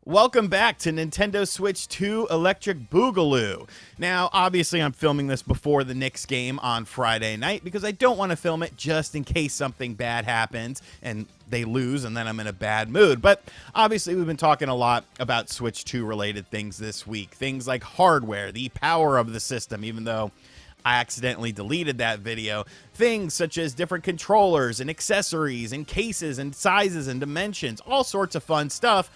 Welcome back to Nintendo Switch 2 Electric Boogaloo. Now, obviously, I'm filming this before the Knicks game on Friday night because I don't want to film it just in case something bad happens and they lose and then I'm in a bad mood. But obviously, we've been talking a lot about Switch 2 related things this week. Things like hardware, the power of the system, even though I accidentally deleted that video. Things such as different controllers and accessories and cases and sizes and dimensions, all sorts of fun stuff,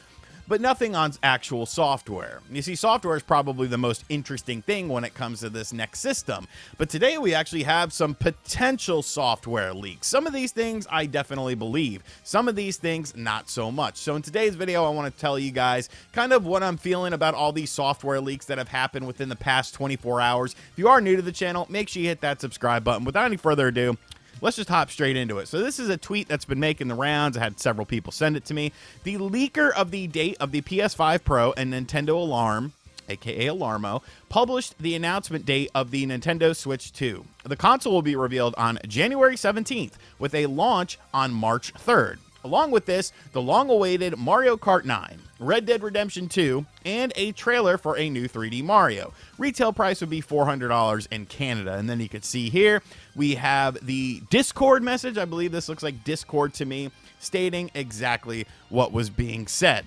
but nothing on actual software. You see, software is probably the most interesting thing when it comes to this next system. But today we actually have some potential software leaks. Some of these things I definitely believe. Some of these things not so much. So in today's video, I want to tell you guys kind of what I'm feeling about all these software leaks that have happened within the past 24 hours. If you are new to the channel, make sure you hit that subscribe button. Without any further ado, let's just hop straight into it. So this is a tweet that's been making the rounds. I had several people send it to me. The leaker of the date of the PS5 Pro and Nintendo Alarm, aka Alarmo, published the announcement date of the Nintendo Switch 2. The console will be revealed on January 17th with a launch on March 3rd. Along with this, the long-awaited Mario Kart 9, Red Dead Redemption 2, and a trailer for a new 3D Mario. Retail price would be $400 in Canada. And then you can see here, we have the Discord message. I believe this looks like Discord to me, stating exactly what was being said.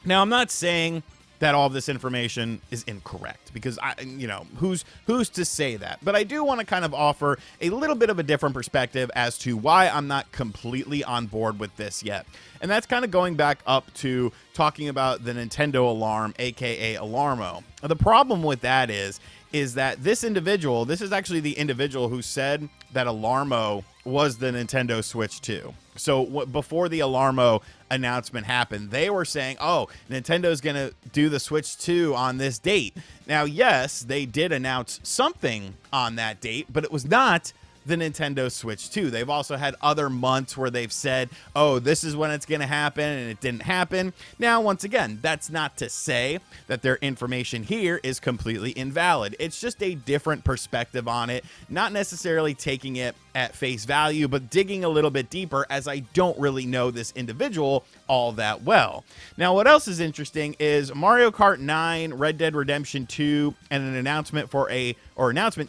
Now, I'm not saying that all of this information is incorrect, because who's to say that? But I do want to kind of offer a little bit of a different perspective as to why I'm not completely on board with this yet. And that's kind of going back up to talking about the Nintendo Alarm, aka Alarmo. The problem with that is that this individual, this is actually the individual who said that Alarmo was the Nintendo Switch 2. So before the Alarmo announcement happened, they were saying, oh, Nintendo's going to do the Switch 2 on this date. Now, yes, they did announce something on that date, but it was not the Nintendo Switch 2. They've also had other months where they've said, oh, this is when it's going to happen, and it didn't happen. Now, once again, that's not to say that their information here is completely invalid. It's just a different perspective on it, not necessarily taking it at face value, but digging a little bit deeper, as I don't really know this individual all that well. Now, what else is interesting is Mario Kart 9, Red Dead Redemption 2, and an announcement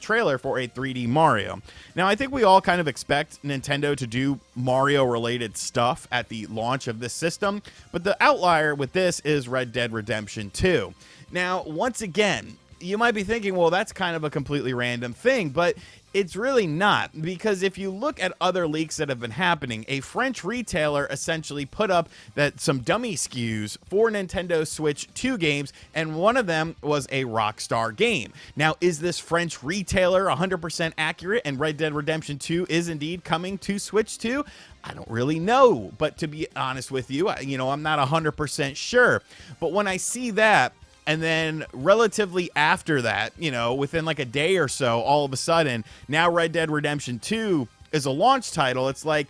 trailer for a 3D Mario. Now, I think we all kind of expect Nintendo to do Mario-related stuff at the launch of this system, but the outlier with this is Red Dead Redemption 2. Now, once again, you might be thinking, well, that's kind of a completely random thing, but it's really not, because if you look at other leaks that have been happening, a French retailer essentially put up that some dummy SKUs for Nintendo Switch 2 games, and one of them was a Rockstar game. Now, is this French retailer 100% accurate, and Red Dead Redemption 2 is indeed coming to Switch 2? I don't really know, but to be honest with you, I'm not 100% sure. But when I see that, and then relatively after that, within like a day or so, all of a sudden, now Red Dead Redemption 2 is a launch title. It's like,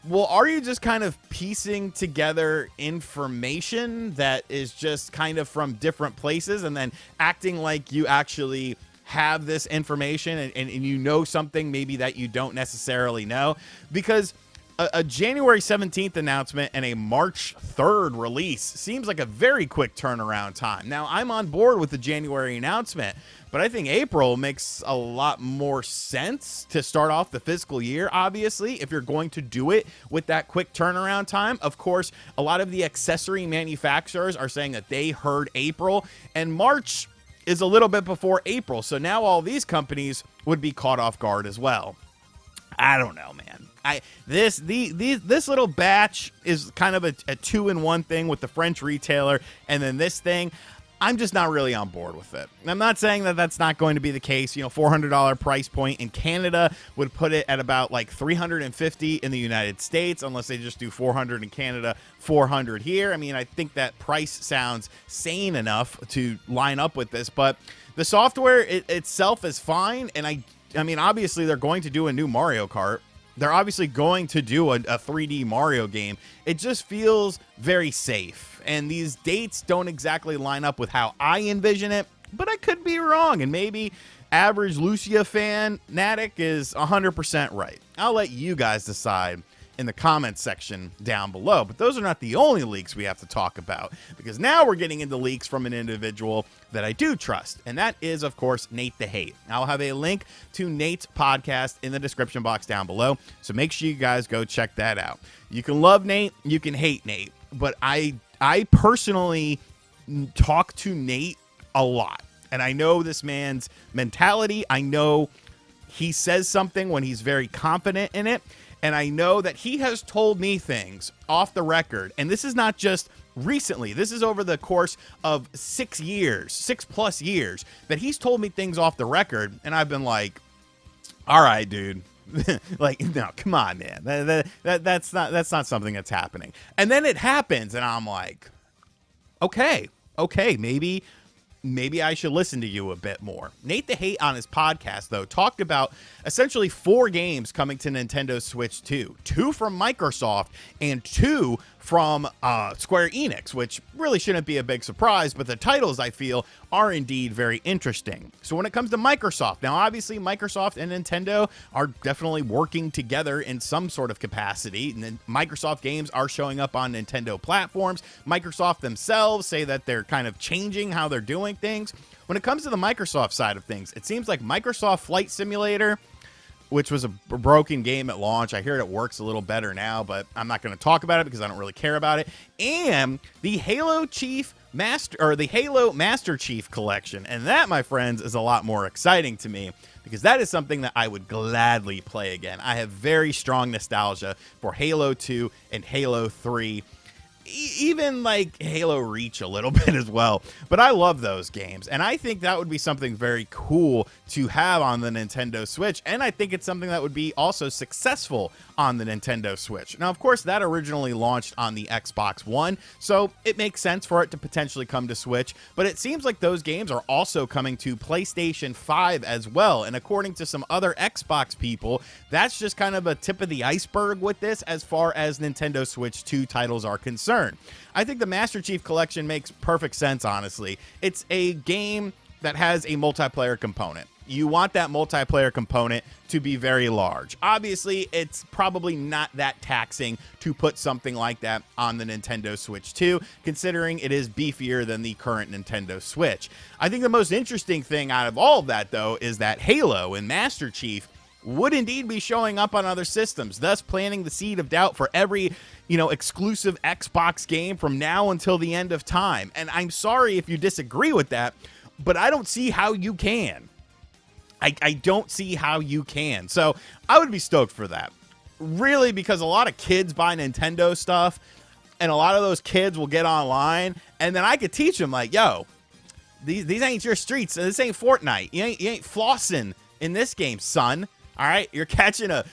well, are you just kind of piecing together information that is just kind of from different places and then acting like you actually have this information and you know something maybe that you don't necessarily know? Because a January 17th announcement and a March 3rd release seems like a very quick turnaround time. Now, I'm on board with the January announcement, but I think April makes a lot more sense to start off the fiscal year, obviously, if you're going to do it with that quick turnaround time. Of course, a lot of the accessory manufacturers are saying that they heard April, and March is a little bit before April. So now all these companies would be caught off guard as well. I don't know, man. This little batch is kind of a two-in-one thing with the French retailer, and then this thing, I'm just not really on board with it. I'm not saying that that's not going to be the case. $400 price point in Canada would put it at about like $350 in the United States, unless they just do $400 in Canada, $400 here. I mean, I think that price sounds sane enough to line up with this, but the software itself is fine, and I mean, obviously they're going to do a new Mario Kart. They're obviously going to do a 3D Mario game. It just feels very safe. And these dates don't exactly line up with how I envision it, but I could be wrong. And maybe average Lucia fan Natick is 100% right. I'll let you guys decide in the comments section down below. But those are not the only leaks we have to talk about, because now we're getting into leaks from an individual that I do trust, and that is, of course, Nate the Hate. I'll have a link to Nate's podcast in the description box down below, so make sure you guys go check that out. You can love Nate, you can hate Nate, but I personally talk to Nate a lot, and I know this man's mentality. I know he says something when he's very confident in it, and I know that he has told me things off the record, and this is not just recently. This is over the course of 6 years, 6+ years, that he's told me things off the record, and I've been like, all right, dude. Like, no, come on, man. That's not something that's happening. And then it happens, and I'm like, okay, maybe I should listen to you a bit more. Nate the Hate on his podcast, though, talked about essentially 4 games coming to Nintendo Switch 2. 2 from Microsoft and 2 from Square Enix, which really shouldn't be a big surprise, but the titles, I feel, are indeed very interesting. So when it comes to Microsoft, now obviously Microsoft and Nintendo are definitely working together in some sort of capacity, and then Microsoft games are showing up on Nintendo platforms. Microsoft themselves say that they're kind of changing how they're doing things. When it comes to the Microsoft side of things, it seems like Microsoft Flight Simulator, which was a broken game at launch. I hear it works a little better now, but I'm not going to talk about it because I don't really care about it. And the Halo Master Chief Collection. And that, my friends, is a lot more exciting to me, because that is something that I would gladly play again. I have very strong nostalgia for Halo 2 and Halo 3. Even like Halo Reach a little bit as well, but I love those games, and I think that would be something very cool to have on the Nintendo Switch, and I think it's something that would be also successful on the Nintendo Switch. Now, of course, that originally launched on the Xbox One, so it makes sense for it to potentially come to Switch, but it seems like those games are also coming to PlayStation 5 as well, and according to some other Xbox people, that's just kind of a tip of the iceberg with this as far as Nintendo Switch 2 titles are concerned. I think the Master Chief Collection makes perfect sense, honestly. It's a game that has a multiplayer component. You want that multiplayer component to be very large. Obviously, it's probably not that taxing to put something like that on the Nintendo Switch 2, considering it is beefier than the current Nintendo Switch. I think the most interesting thing out of all of that, though, is that Halo and Master Chief would indeed be showing up on other systems, thus planting the seed of doubt for every, exclusive Xbox game from now until the end of time. And I'm sorry if you disagree with that, but I don't see how you can. I don't see how you can. So I would be stoked for that. Really, because a lot of kids buy Nintendo stuff, and a lot of those kids will get online, and then I could teach them, like, yo, these ain't your streets, and this ain't Fortnite. You ain't flossing in this game, son. All right, you're catching a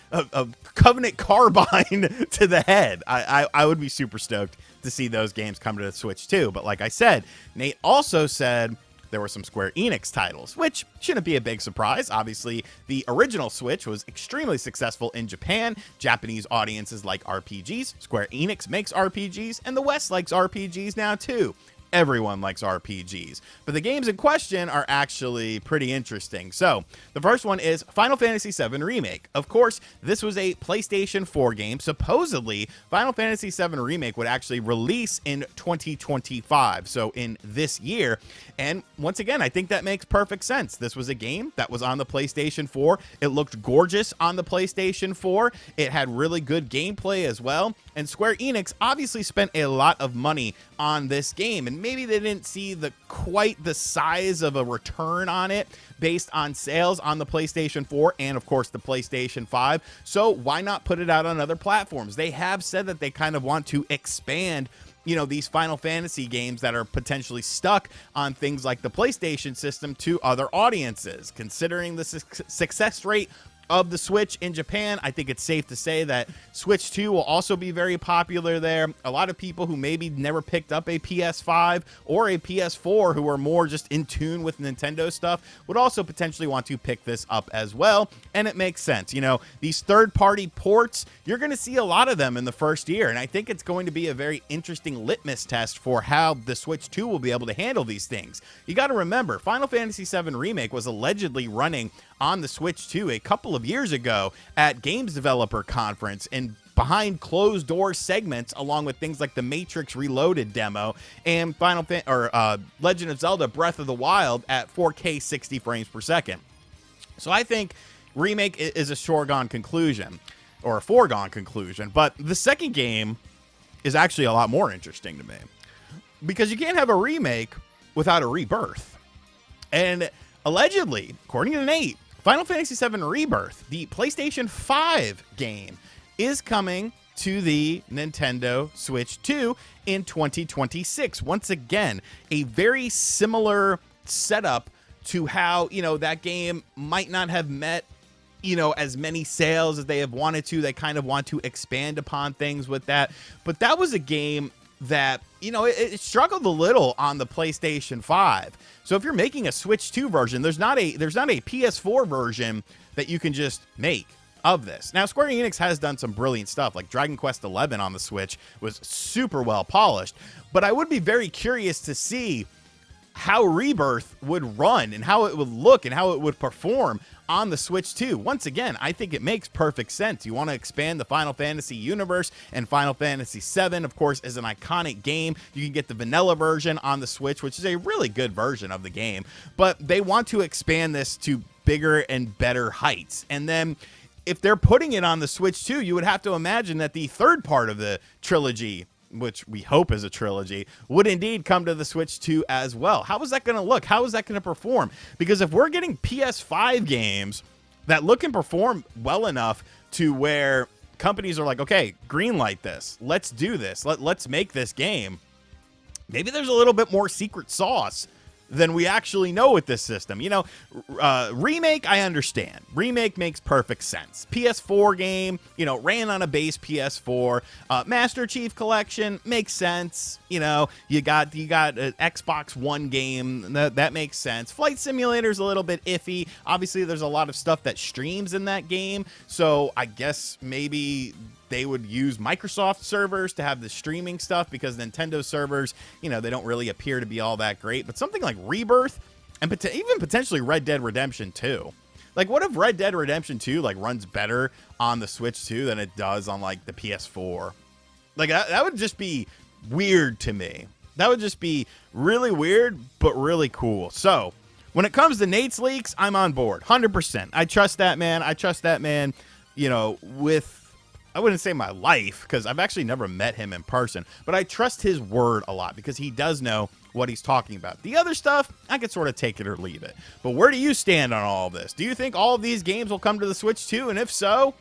Covenant Carbine to the head. I would be super stoked to see those games come to the Switch too. But like I said, Nate also said there were some Square Enix titles, which shouldn't be a big surprise. Obviously, the original Switch was extremely successful in Japan. Japanese audiences like RPGs. Square Enix makes RPGs, and the West likes RPGs now too. Everyone likes RPGs, but the games in question are actually pretty interesting. So the first one is Final Fantasy VII Remake. Of course, this was a PlayStation 4 game. Supposedly, Final Fantasy VII Remake would actually release in 2025, so in this year. And once again, I think that makes perfect sense. This was a game that was on the PlayStation 4. It looked gorgeous on the PlayStation 4. It had really good gameplay as well. And Square Enix obviously spent a lot of money on this game, and maybe they didn't see quite the size of a return on it based on sales on the PlayStation 4 and of course the PlayStation 5. So why not put it out on other platforms? They have said that they kind of want to expand these Final Fantasy games that are potentially stuck on things like the PlayStation system to other audiences. Considering the success rate of the Switch in Japan, I think it's safe to say that Switch 2 will also be very popular there. A lot of people who maybe never picked up a PS5 or a PS4 who are more just in tune with Nintendo stuff would also potentially want to pick this up as well. And it makes sense. These third-party ports, you're going to see a lot of them in the first year. And I think it's going to be a very interesting litmus test for how the Switch 2 will be able to handle these things. You got to remember, Final Fantasy VII Remake was allegedly running on the Switch 2 a couple of years ago at Games Developer Conference, and behind closed door segments, along with things like the Matrix Reloaded demo and Legend of Zelda Breath of the Wild at 4K 60 frames per second. So I think remake is a foregone conclusion. But the second game is actually a lot more interesting to me, because you can't have a remake without a rebirth. And allegedly, according to Nate, Final Fantasy VII Rebirth, the PlayStation 5 game, is coming to the Nintendo Switch 2 in 2026. Once again, a very similar setup to how, that game might not have met, as many sales as they have wanted to. They kind of want to expand upon things with that. But that was a game that, it struggled a little on the PlayStation 5. So if you're making a Switch 2 version, there's not a PS4 version that you can just make of this. Now, Square Enix has done some brilliant stuff, like Dragon Quest XI on the Switch was super well polished, but I would be very curious to see how Rebirth would run and how it would look and how it would perform on the Switch 2. Once again, I think it makes perfect sense. You want to expand the Final Fantasy universe, and Final Fantasy VII, of course, is an iconic game. You can get the vanilla version on the Switch, which is a really good version of the game, but they want to expand this to bigger and better heights. And then if they're putting it on the Switch 2, you would have to imagine that the third part of the trilogy, which we hope is a trilogy, would indeed come to the Switch 2 as well. How is that going to look? How is that going to perform? Because if we're getting PS5 games that look and perform well enough to where companies are like, okay, greenlight this, let's do this, let's make this game, maybe there's a little bit more secret sauce than we actually know with this system. Remake, I understand. Remake makes perfect sense. PS4 game, ran on a base PS4. Master Chief Collection makes sense. You got an Xbox One game that makes sense. Flight Simulator's a little bit iffy. Obviously, there's a lot of stuff that streams in that game, so I guess maybe they would use Microsoft servers to have the streaming stuff, because Nintendo servers, they don't really appear to be all that great. But something like Rebirth and even potentially Red Dead Redemption 2. Like, what if Red Dead Redemption 2 runs better on the Switch 2 than it does on the PS4? That would just be weird to me. That would just be really weird, but really cool. So when it comes to Nate's leaks, I'm on board 100%. I trust that man. With, I wouldn't say my life, because I've actually never met him in person, but I trust his word a lot because he does know what he's talking about. The other stuff, I could sort of take it or leave it. But where do you stand on all of this? Do you think all of these games will come to the Switch too? And if so,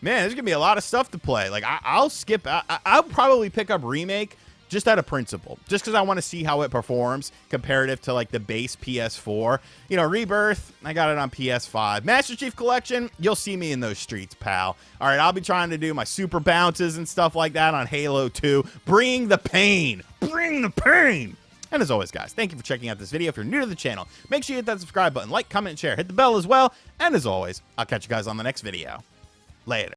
man, there's going to be a lot of stuff to play. I'll skip out. I'll probably pick up Remake just out of principle, just because I want to see how it performs comparative to the base PS4. Rebirth, I got it on PS5. Master Chief Collection, you'll see me in those streets, pal. All right, I'll be trying to do my super bounces and stuff like that on Halo 2. Bring the pain. Bring the pain. And as always, guys, thank you for checking out this video. If you're new to the channel, make sure you hit that subscribe button, like, comment, and share. Hit the bell as well. And as always, I'll catch you guys on the next video. Later.